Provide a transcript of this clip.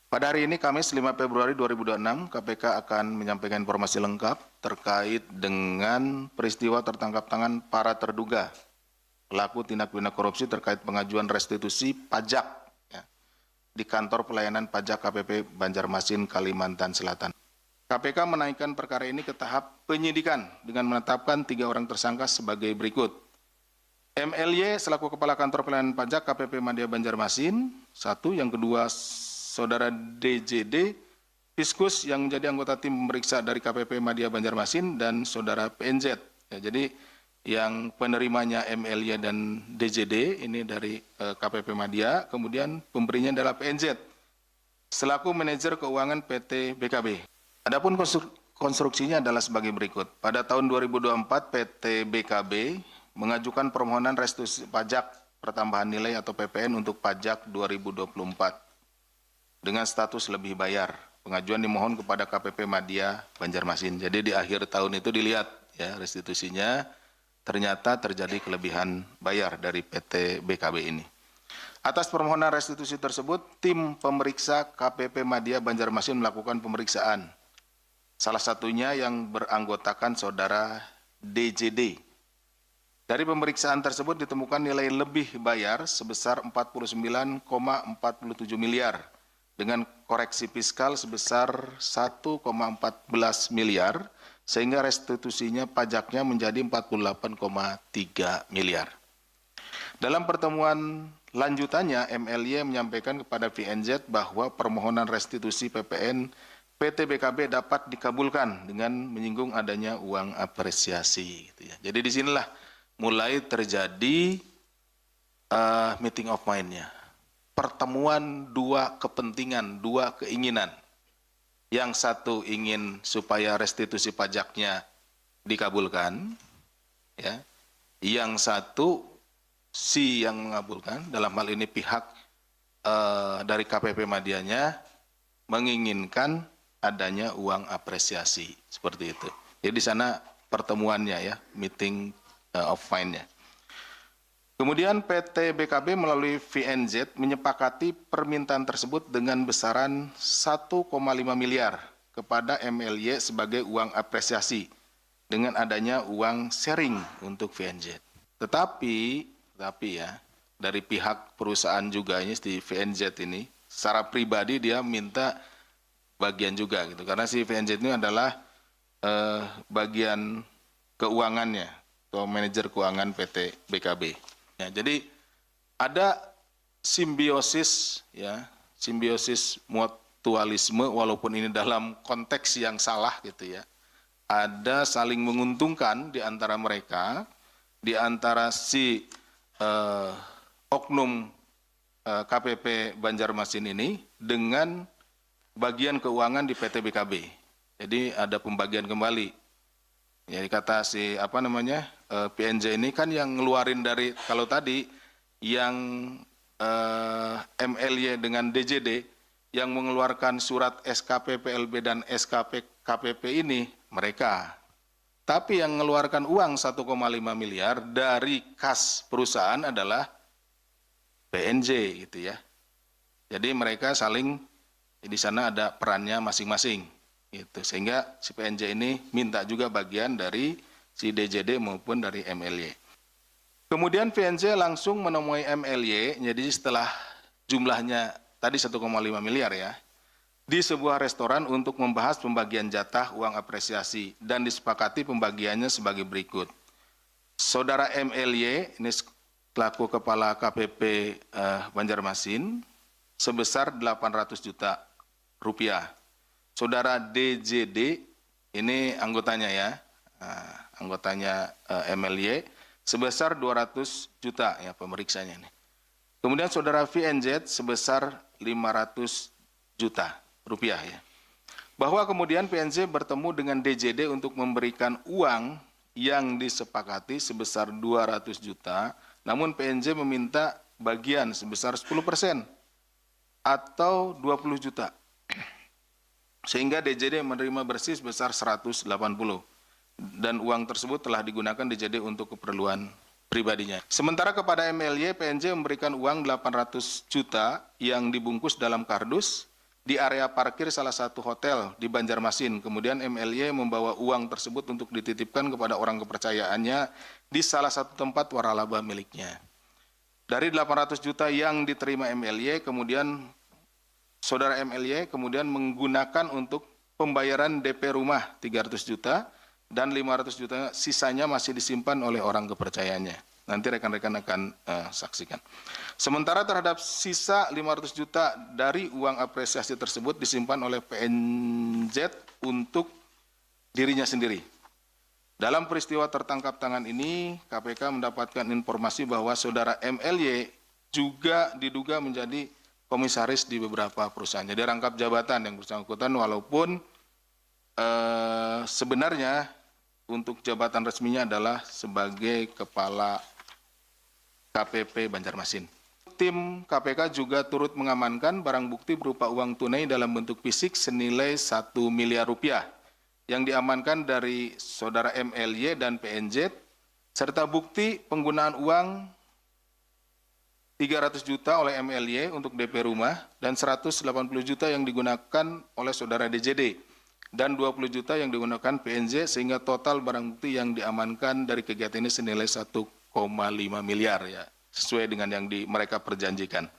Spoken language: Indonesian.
Pada hari ini Kamis 5 Februari 2026, KPK akan menyampaikan informasi lengkap terkait dengan peristiwa tertangkap tangan para terduga pelaku tindak pidana korupsi terkait pengajuan restitusi pajak ya, di kantor pelayanan pajak KPP Banjarmasin, Kalimantan Selatan. KPK menaikkan perkara ini ke tahap penyidikan dengan menetapkan 3 orang tersangka sebagai berikut. MLY selaku Kepala Kantor Pelayanan Pajak KPP Madya Banjarmasin, satu. Yang kedua, Saudara DJD, Fiskus yang menjadi anggota tim pemeriksa dari KPP Madya Banjarmasin, dan Saudara PNZ. Ya, jadi yang penerimanya MLY dan DJD ini dari KPP Madya, kemudian pemberinya adalah PNZ selaku manajer keuangan PT BKB. Adapun konstruksinya adalah sebagai berikut. Pada tahun 2024 PT BKB mengajukan permohonan restitusi pajak pertambahan nilai atau PPN untuk pajak 2024 dengan status lebih bayar. Pengajuan dimohon kepada KPP Madya Banjarmasin. Jadi di akhir tahun itu dilihat ya restitusinya, ternyata terjadi kelebihan bayar dari PT BKB ini. Atas permohonan restitusi tersebut, tim pemeriksa KPP Madya Banjarmasin melakukan pemeriksaan. Salah satunya yang beranggotakan Saudara DJD. Dari pemeriksaan tersebut ditemukan nilai lebih bayar sebesar 49,47 miliar dengan koreksi fiskal sebesar 1,14 miliar, sehingga restitusinya pajaknya menjadi 48,3 miliar. Dalam pertemuan lanjutannya, MLY menyampaikan kepada VNZ bahwa permohonan restitusi PPN PT BKB dapat dikabulkan dengan menyinggung adanya uang apresiasi. Gitu ya. Jadi disinilah mulai terjadi meeting of mind-nya. Pertemuan dua kepentingan, dua keinginan. Yang satu ingin supaya restitusi pajaknya dikabulkan, ya. Yang satu si yang mengabulkan, dalam hal ini pihak dari KPP Madyanya menginginkan adanya uang apresiasi, seperti itu. Jadi di sana pertemuannya ya, meeting of mind-nya. Kemudian PT BKB melalui VNZ menyepakati permintaan tersebut dengan besaran 1,5 miliar kepada MLY sebagai uang apresiasi dengan adanya uang sharing untuk VNZ. Tetapi ya, dari pihak perusahaan juga ini di VNZ ini, secara pribadi dia minta bagian juga gitu, karena si VNZ ini adalah bagian keuangannya atau manajer keuangan PT BKB. Ya, jadi ada simbiosis ya, simbiosis mutualisme walaupun ini dalam konteks yang salah gitu ya. Ada saling menguntungkan di antara mereka, di antara si oknum KPP Banjarmasin ini dengan bagian keuangan di PT BKB. Jadi ada pembagian kembali. Jadi kata si PNJ ini kan yang ngeluarin dari, kalau tadi yang MLY dengan DJD yang mengeluarkan surat SKP PLB dan SKP KPP ini mereka. Tapi yang mengeluarkan uang 1,5 miliar dari kas perusahaan adalah PNJ gitu ya. Jadi mereka saling di sana ada perannya masing-masing. Gitu. Sehingga si PNJ ini minta juga bagian dari si DJD maupun dari MLY. Kemudian PNJ langsung menemui MLY, jadi setelah jumlahnya tadi 1,5 miliar ya, di sebuah restoran untuk membahas pembagian jatah uang apresiasi dan disepakati pembagiannya sebagai berikut. Saudara MLY, ini selaku Kepala KPP Banjarmasin, sebesar 800 juta rupiah. Saudara DJD, ini anggotanya ya, anggotanya MLY, sebesar 200 juta ya pemeriksanya ini. Kemudian saudara VNZ sebesar 500 juta rupiah ya. Bahwa kemudian PNZ bertemu dengan DJD untuk memberikan uang yang disepakati sebesar 200 juta, namun PNZ meminta bagian sebesar 10% atau 20 juta. Sehingga DJD menerima bersih sebesar 180. Dan uang tersebut telah digunakan DJD untuk keperluan pribadinya. Sementara kepada MLY, PNJ memberikan uang 800 juta yang dibungkus dalam kardus di area parkir salah satu hotel di Banjarmasin. Kemudian MLY membawa uang tersebut untuk dititipkan kepada orang kepercayaannya di salah satu tempat waralaba miliknya. Dari 800 juta yang diterima MLY, kemudian saudara MLY kemudian menggunakan untuk pembayaran DP rumah 300 juta dan 500 juta sisanya masih disimpan oleh orang kepercayaannya. Nanti rekan-rekan akan saksikan. Sementara terhadap sisa 500 juta dari uang apresiasi tersebut disimpan oleh PNZ untuk dirinya sendiri. Dalam peristiwa tertangkap tangan ini, KPK mendapatkan informasi bahwa saudara MLY juga diduga menjadi komisaris di beberapa perusahaan. Jadi rangkap jabatan yang bersangkutan walaupun sebenarnya untuk jabatan resminya adalah sebagai Kepala KPP Banjarmasin. Tim KPK juga turut mengamankan barang bukti berupa uang tunai dalam bentuk fisik senilai 1 miliar rupiah yang diamankan dari saudara MLY dan PNZ, serta bukti penggunaan uang 300 juta oleh MLY untuk DP rumah dan 180 juta yang digunakan oleh saudara DJD dan 20 juta yang digunakan PNZ sehingga total barang bukti yang diamankan dari kegiatan ini senilai 1,5 miliar ya, sesuai dengan yang mereka perjanjikan.